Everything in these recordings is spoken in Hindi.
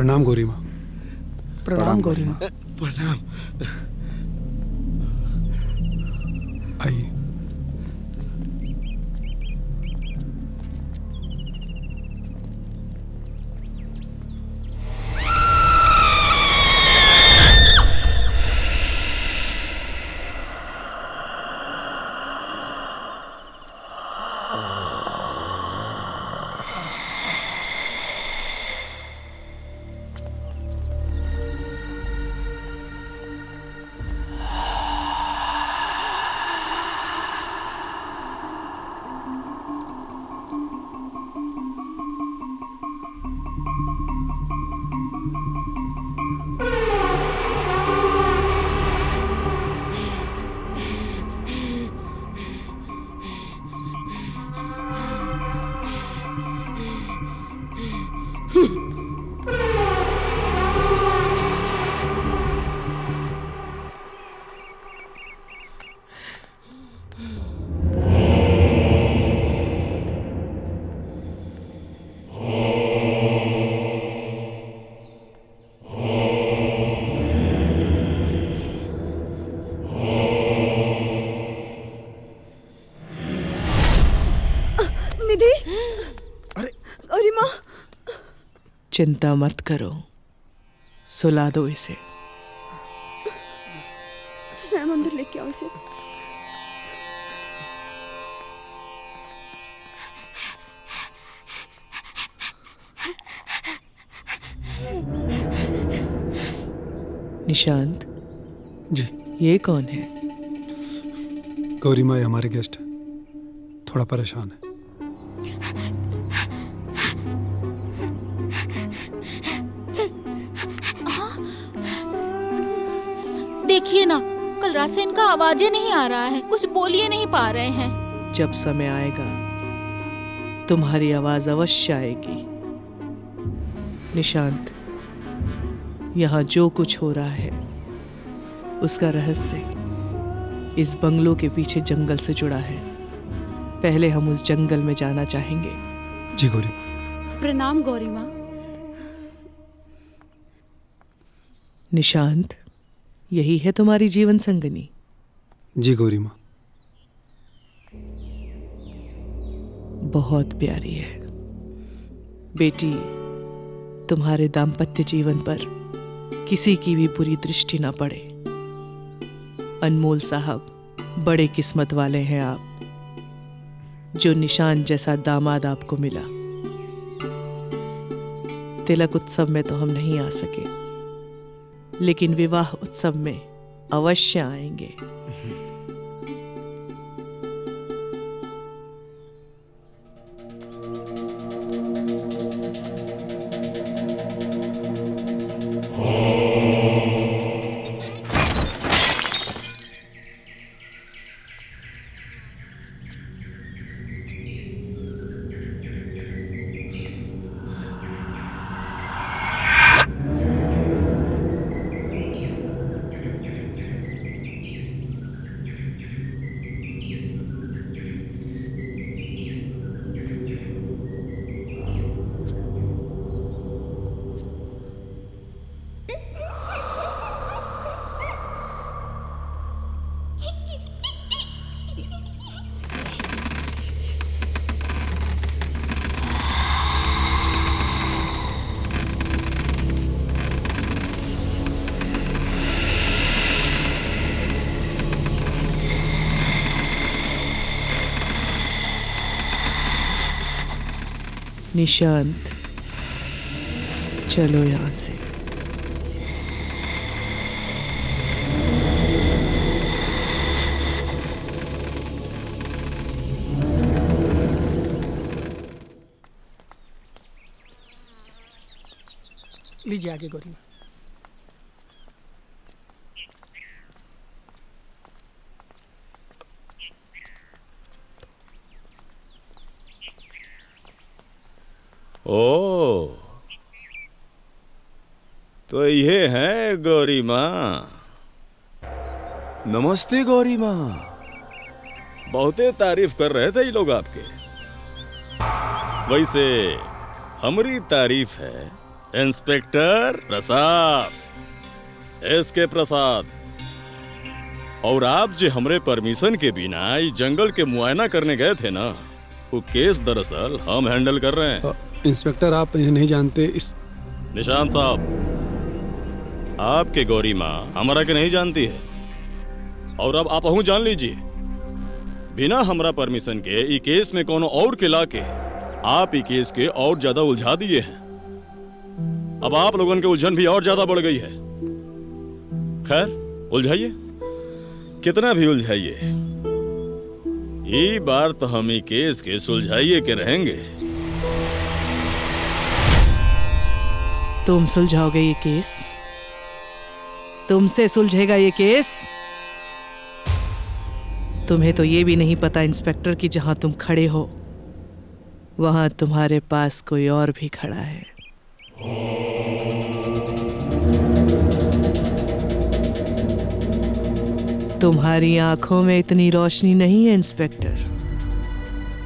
प्रणाम गौरी माँ। प्रणाम गौरी माँ। प्रणाम। आइए। निधि। अरे गौरी माँ। चिंता मत करो, सुला दो इसे। सैम अंदर लेके आओ इसे। निशांत जी। ये कौन है? गौरी माँ, ये हमारे गेस्ट हैं, थोड़ा परेशान है। देखिए ना, कल रात से इनका आवाज ही नहीं आ रहा है, कुछ बोल ही नहीं पा रहे हैं। जब समय आएगा तुम्हारी आवाज अवश्य आएगी। निशांत, यहाँ जो कुछ हो रहा है उसका रहस्य इस बंगलों के पीछे जंगल से जुड़ा है। पहले हम उस जंगल में जाना चाहेंगे। जी गौरी माँ। प्रणाम गौरी माँ। निशांत, यही है तुम्हारी जीवन संगनी? जी गौरी माँ। बहुत प्यारी है बेटी। तुम्हारे दाम्पत्य जीवन पर किसी की भी बुरी दृष्टि ना पड़े। अनमोल साहब बड़े किस्मत वाले हैं आप, जो निशान जैसा दामाद आपको मिला। तिलक उत्सव में तो हम नहीं आ सके, लेकिन विवाह उत्सव में अवश्य आएंगे। निशांत, चलो यहाँ से। लीजिए आगे गौरी माँ। ओ, तो ये है गौरी माँ। नमस्ते गौरी माँ। बहुते तारीफ कर रहे थे ये लोग आपके। वैसे हमारी तारीफ है इंस्पेक्टर प्रसाद, एसके प्रसाद। और आप जो हमरे परमिशन के बिना इस जंगल के मुआयना करने गए थे ना, वो केस दरअसल हम हैंडल कर रहे हैं। इंस्पेक्टर आप इन्हें नहीं जानते। इस निशांत साहब, आपके गौरी माँ हमारा के नहीं जानती है, और अब आप अहू जान लीजिए, बिना हमरा परमिशन के ई केस में कोनो और के लाके आप ई केस के और ज्यादा उलझा दिए हैं। अब आप लोगन के उलझन भी और ज्यादा बढ़ गई है। खैर, उलझाइए, कितना भी उलझाइए, ये बार तो हम ई केस के सुलझाइए के रहेंगे। तुम सुलझाओगे ये केस? तुमसे सुलझेगा ये केस? तुम्हें तो ये भी नहीं पता इंस्पेक्टर कि जहां तुम खड़े हो वहां तुम्हारे पास कोई और भी खड़ा है। तुम्हारी आंखों में इतनी रोशनी नहीं है इंस्पेक्टर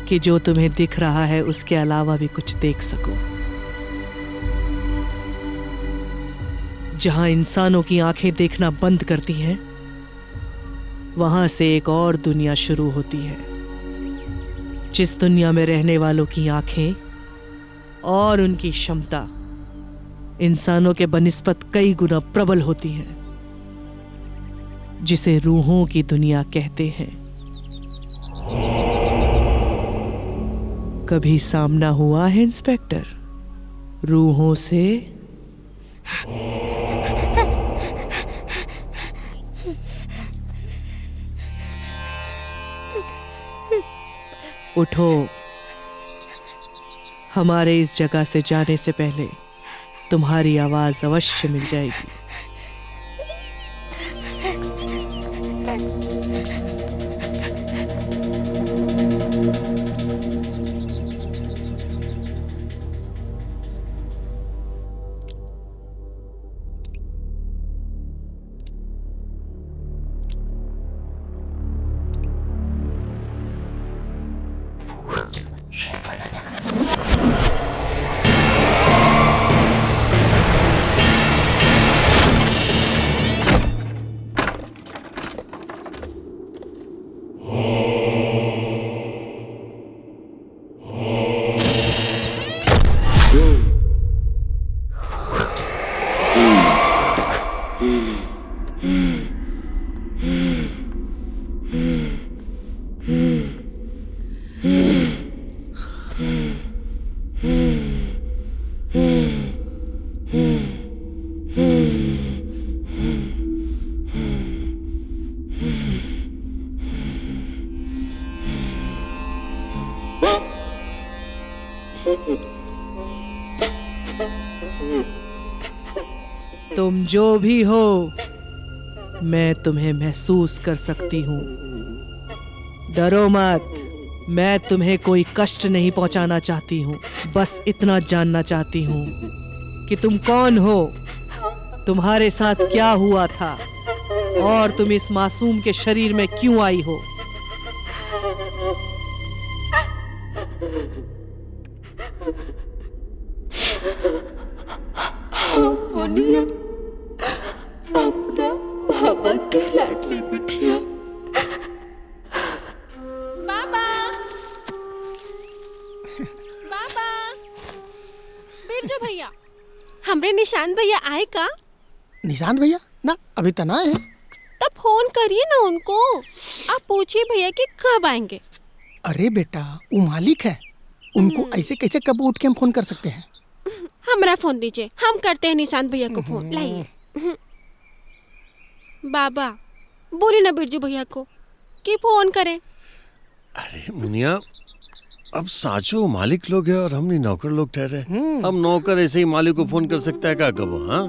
कि जो तुम्हें दिख रहा है उसके अलावा भी कुछ देख सको। जहां इंसानों की आंखें देखना बंद करती हैं, वहां से एक और दुनिया शुरू होती है, जिस दुनिया में रहने वालों की आंखें और उनकी क्षमता इंसानों के बनिस्बत कई गुना प्रबल होती है, जिसे रूहों की दुनिया कहते हैं। कभी सामना हुआ है इंस्पेक्टर रूहों से? उठो, हमारे इस जगह से जाने से पहले तुम्हारी आवाज अवश्य मिल जाएगी। तुम जो भी हो, मैं तुम्हें महसूस कर सकती हूँ। डरो मत, मैं तुम्हें कोई कष्ट नहीं पहुंचाना चाहती हूँ। बस इतना जानना चाहती हूँ कि तुम कौन हो, तुम्हारे साथ क्या हुआ था और तुम इस मासूम के शरीर में क्यों आई हो। बिरजू भैया, हमरे निशांत भैया आए का? निशांत भैया ना अभी तो ना है। तब फोन करिए ना उनको, आप पूछिए भैया कि कब आएंगे। अरे बेटा, वो मालिक है, उनको ऐसे कैसे कब उठ के हम फोन कर सकते हैं। हमारा फोन दीजिए, हम करते हैं निशांत भैया को फोन। लाइए बाबा, बोलिए ना बिरजू भैया को कि फोन करें। अरे मुनिया, अब साचो मालिक लोग है और हमने नौकर लोग ठहरे। हम नौकर ऐसे ही मालिक को फोन कर सकता है क्या कब? हाँ,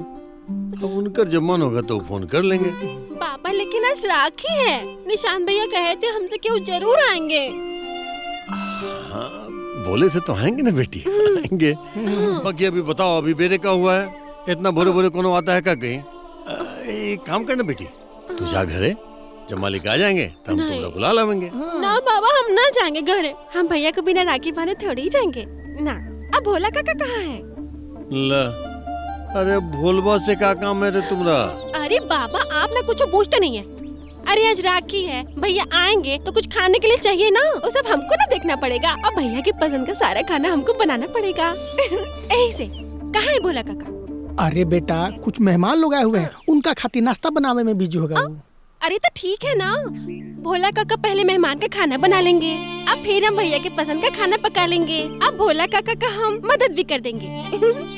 अब उनका जब मन होगा तो फोन कर लेंगे। पापा लेकिन आज राखी है, निशांत भैया कहे थे हमसे क्यों जरूर आएंगे। हाँ, बोले थे तो आएंगे ना बेटी, आएंगे। बाकी अभी बताओ, अभी बेरे का हुआ है, इतना भोरे भोरे कौन आता है क्या कहीं? एक काम करना बेटी, तू जा घरे, जब मालिक आ जाएंगे तो हम तुमको बुला लाएंगे। ना बाबा, हम ना जाएंगे घरे, हम भैया को बिना राखी बांधे थोड़ी जाएंगे ना। अब भोला काका कहाँ है? ला, अरे भोलबा से क्या काम है रे तुमरा? अरे बाबा आप ना कुछ पूछते नहीं है। अरे आज राखी है, भैया आएंगे तो कुछ खाने के लिए चाहिए ना, वो सब हमको ना देखना पड़ेगा और भैया की पसंद का सारा खाना हमको बनाना पड़ेगा। ऐसे कहाँ है भोला काका? अरे बेटा कुछ मेहमान लोग आए हुए हैं, उनका खातिर नाश्ता बनावे में बिजी होगा वो। अरे तो ठीक है ना, भोला काका पहले मेहमान का खाना बना लेंगे, अब फिर हम भैया के पसंद का खाना पका लेंगे। अब भोला काका का हम मदद भी कर देंगे।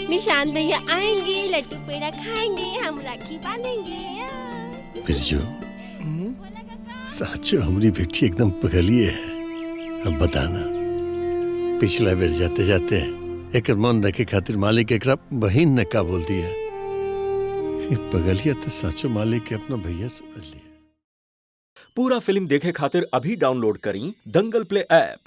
निशांत भैया आएंगे, लड्डू पेड़ा खाएंगे, हम राखी बांधेंगे। बिरजू, साचो हमारी बेटी एकदम पगलिए है। अब बताना, पिछला बेर जाते जाते एक मन रखे खातिर मालिक एकरा बहिन ने का बोल दिया। ये पगलिया तो साचो मालिक के अपना भैया समझ लिया। पूरा फिल्म देखे खातिर अभी डाउनलोड करी दंगल प्ले ऐप।